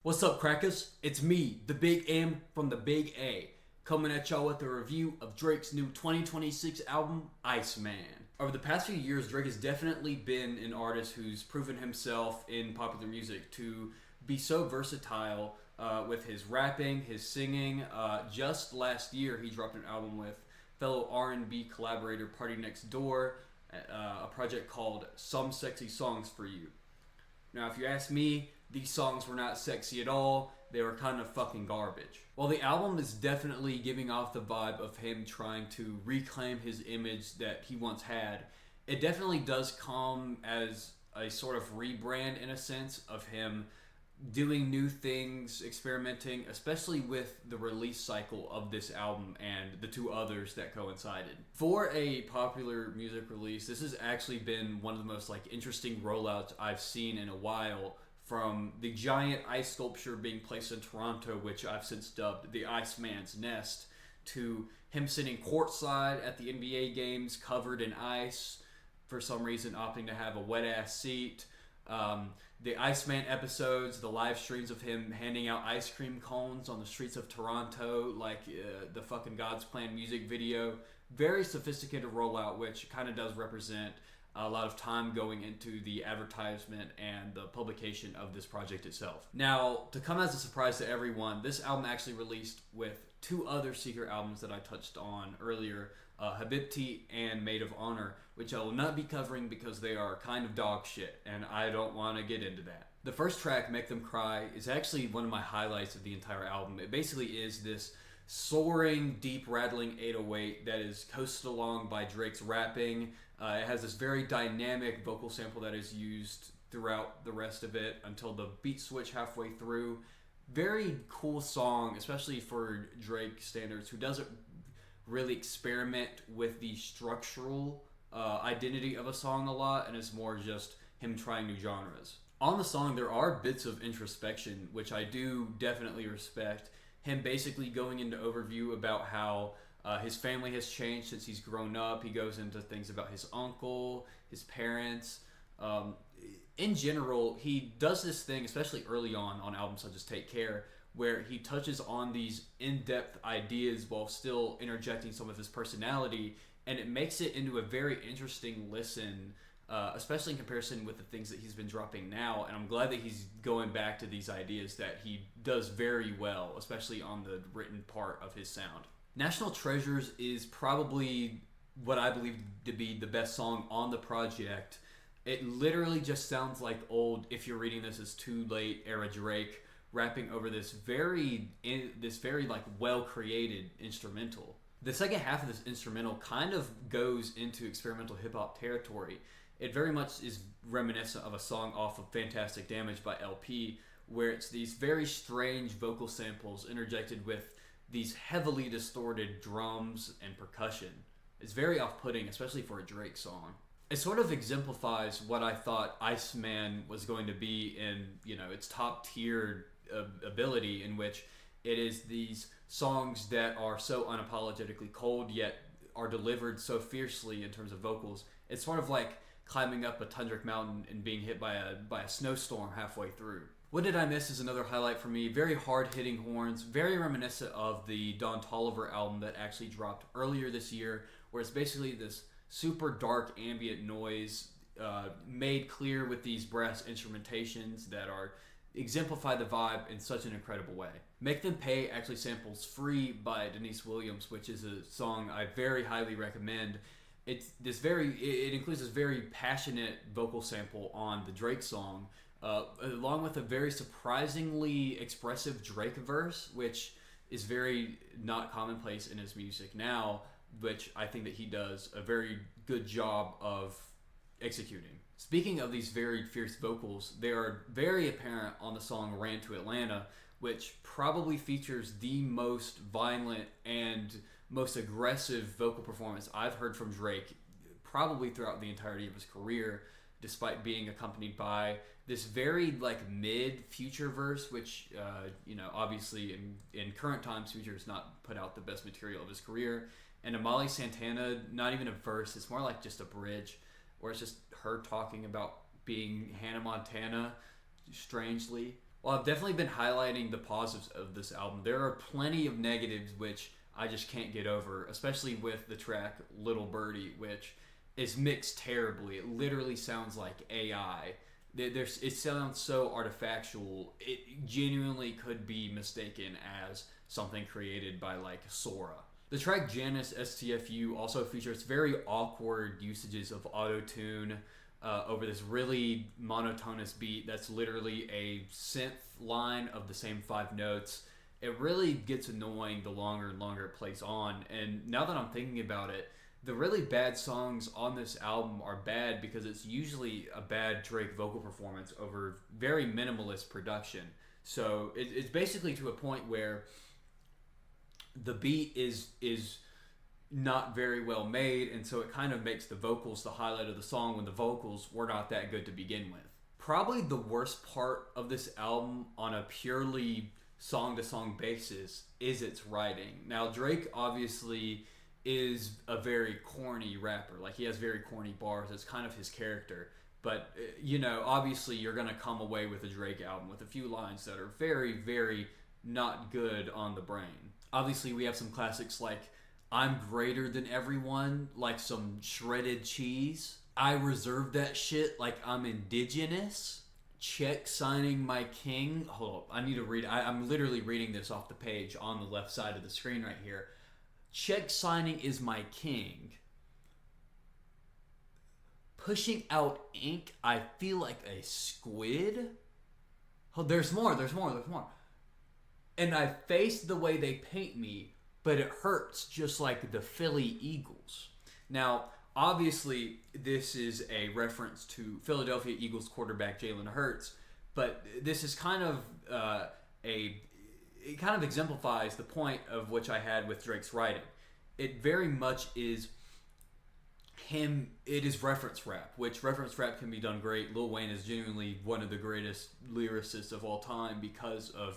What's up, crackers? It's me, the Big M from the Big A, coming at y'all with a review of Drake's new 2026 album, Iceman. Over the past few years, Drake has definitely been an artist who's proven himself in popular music to be so versatile with his rapping, his singing. Just last year, he dropped an album with fellow R&B collaborator Party Next Door, a project called Some Sexy Songs for You. Now, if you ask me, these songs were not sexy at all. They were kind of fucking garbage. While the album is definitely giving off the vibe of him trying to reclaim his image that he once had, it definitely does come as a sort of rebrand in a sense of him doing new things, experimenting, especially with the release cycle of this album and the two others that coincided. For a popular music release, this has actually been one of the most interesting rollouts I've seen in a while, from the giant ice sculpture being placed in Toronto, which I've since dubbed the Iceman's Nest, to him sitting courtside at the NBA games covered in ice, for some reason opting to have a wet ass seat. The Iceman episodes, the live streams of him handing out ice cream cones on the streets of Toronto, like the fucking God's Plan music video. Very sophisticated rollout, which kind of does represent a lot of time going into the advertisement and the publication of this project itself. Now, to come as a surprise to everyone, this album actually released with two other secret albums that I touched on earlier, Habibti and Maid of Honor, which I will not be covering because they are kind of dog shit, and I don't want to get into that. The first track, Make Them Cry, is actually one of my highlights of the entire album. It basically is this soaring, deep, rattling 808 that is coasted along by Drake's rapping. It has this very dynamic vocal sample that is used throughout the rest of it until the beat switch halfway through. Very cool song, especially for Drake standards, who doesn't really experiment with the structural identity of a song a lot, and it's more just him trying new genres. On the song, there are bits of introspection, which I do definitely respect. Him basically going into overview about how his family has changed since he's grown up. He goes into things about his uncle, his parents. In general, he does this thing, especially early on albums such as Take Care, where he touches on these in-depth ideas while still interjecting some of his personality, and it makes it into a very interesting listen, especially in comparison with the things that he's been dropping now. And I'm glad that he's going back to these ideas that he does very well, especially on the written part of his sound. National Treasures is probably what I believe to be the best song on the project. It literally just sounds like old If You're Reading This Is Too Late era Drake rapping over this very well created instrumental. The second half of this instrumental kind of goes into experimental hip hop territory. It very much is reminiscent of a song off of Fantastic Damage by LP, where it's these very strange vocal samples interjected with these heavily distorted drums and percussion. It's very off-putting, especially for a Drake song. It sort of exemplifies what I thought Iceman was going to be in, its top-tiered ability, in which it is these songs that are so unapologetically cold, yet are delivered so fiercely in terms of vocals. It's sort of like climbing up a tundric mountain and being hit by a snowstorm halfway through. What Did I Miss is another highlight for me. Very hard-hitting horns, very reminiscent of the Don Toliver album that actually dropped earlier this year, where it's basically this super dark ambient noise made clear with these brass instrumentations that are exemplify the vibe in such an incredible way. Make Them Pay actually samples Free by Denise Williams, which is a song I very highly recommend. It includes this very passionate vocal sample on the Drake song, along with a very surprisingly expressive Drake verse, which is very not commonplace in his music now, which I think that he does a very good job of executing. Speaking of these very fierce vocals, they are very apparent on the song Ran to Atlanta, which probably features the most violent and most aggressive vocal performance I've heard from Drake probably throughout the entirety of his career, despite being accompanied by this very mid Future verse, which obviously in current times Future has not put out the best material of his career, and Amali Santana, not even a verse, it's more like just a bridge, where it's just her talking about being Hannah Montana, strangely. Well, I've definitely been highlighting the positives of this album. There are plenty of negatives which I just can't get over, especially with the track Little Birdie, which is mixed terribly. It literally sounds like AI. It sounds so artifactual. It genuinely could be mistaken as something created by like Sora. The track Janice STFU also features very awkward usages of auto-tune over this really monotonous beat that's literally a synth line of the same 5 notes. It really gets annoying the longer and longer it plays on. And now that I'm thinking about it, the really bad songs on this album are bad because it's usually a bad Drake vocal performance over very minimalist production. So it's basically to a point where the beat is not very well made, and so it kind of makes the vocals the highlight of the song when the vocals were not that good to begin with. Probably the worst part of this album on a purely song to song basis is its writing. Now, Drake obviously is a very corny rapper. Like, he has very corny bars. It's kind of his character. But, obviously you're going to come away with a Drake album with a few lines that are very, very not good on the brain. Obviously, we have some classics like I'm greater than everyone, like some shredded cheese. I reserve that shit like I'm indigenous. Check signing my king. Hold up, I need to read. I'm literally reading this off the page on the left side of the screen right here. Check signing is my king. Pushing out ink, I feel like a squid. Oh, there's more. And I face the way they paint me, but it hurts just like the Philly Eagles. Now, obviously, this is a reference to Philadelphia Eagles quarterback Jalen Hurts, but this is kind of it kind of exemplifies the point of which I had with Drake's writing. It very much is him. It is reference rap, which reference rap can be done great. Lil Wayne is genuinely one of the greatest lyricists of all time because of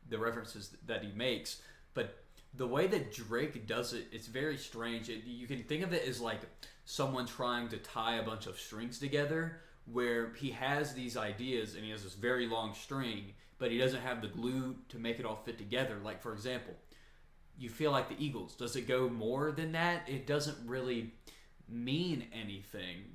the references that he makes, but the way that Drake does it, it's very strange. You can think of it as like someone trying to tie a bunch of strings together, where he has these ideas and he has this very long string, but he doesn't have the glue to make it all fit together. Like, for example, you feel like the Eagles. Does it go more than that? It doesn't really mean anything.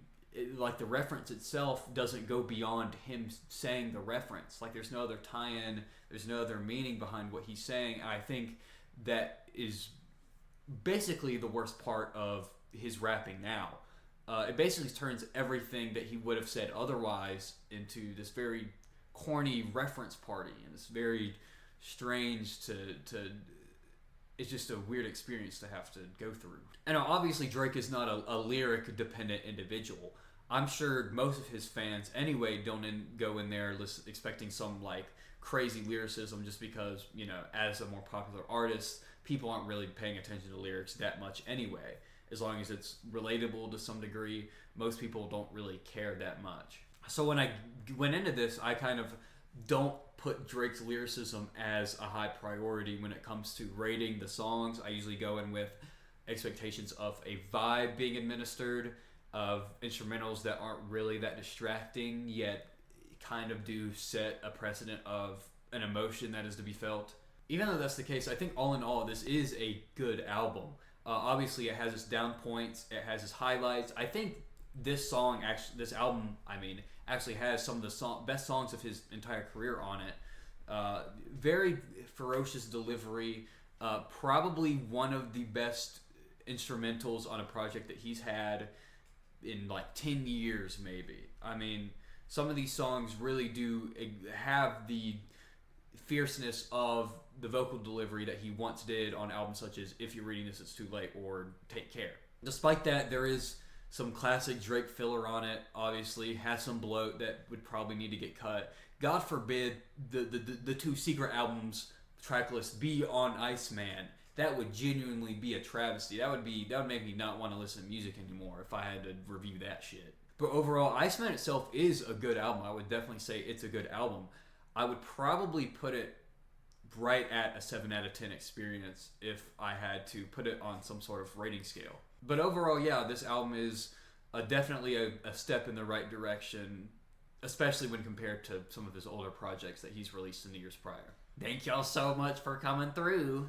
Like, the reference itself doesn't go beyond him saying the reference. Like, there's no other tie-in, there's no other meaning behind what he's saying. And I think that is basically the worst part of his rapping now. It basically turns everything that he would have said otherwise into this very corny reference party, and it's very strange to it's just a weird experience to have to go through. And obviously Drake is not a lyric dependent individual. I'm sure most of his fans anyway don't go in there expecting some like crazy lyricism, just because, as a more popular artist, people aren't really paying attention to lyrics that much anyway. As long as it's relatable to some degree, most people don't really care that much. So when I went into this, I kind of don't put Drake's lyricism as a high priority when it comes to rating the songs. I usually go in with expectations of a vibe being administered, of instrumentals that aren't really that distracting, yet kind of do set a precedent of an emotion that is to be felt. Even though that's the case, I think all in all, this is a good album. Obviously, it has its down points, it has its highlights. I think this album, actually has some of the best songs of his entire career on it. Very ferocious delivery, probably one of the best instrumentals on a project that he's had in like 10 years, maybe. Some of these songs really do have the fierceness of the vocal delivery that he once did on albums such as If You're Reading This, It's Too Late, or Take Care. Despite that, there is some classic Drake filler on it, obviously. Has some bloat that would probably need to get cut. God forbid the two secret albums track lists be on Iceman. That would genuinely be a travesty. That would make me not want to listen to music anymore if I had to review that shit. But overall, Iceman itself is a good album. I would definitely say it's a good album. I would probably put it right at a 7 out of 10 experience if I had to put it on some sort of rating scale. But overall, yeah, this album is definitely a step in the right direction especially when compared to some of his older projects that he's released in the years prior. Thank y'all so much for coming through.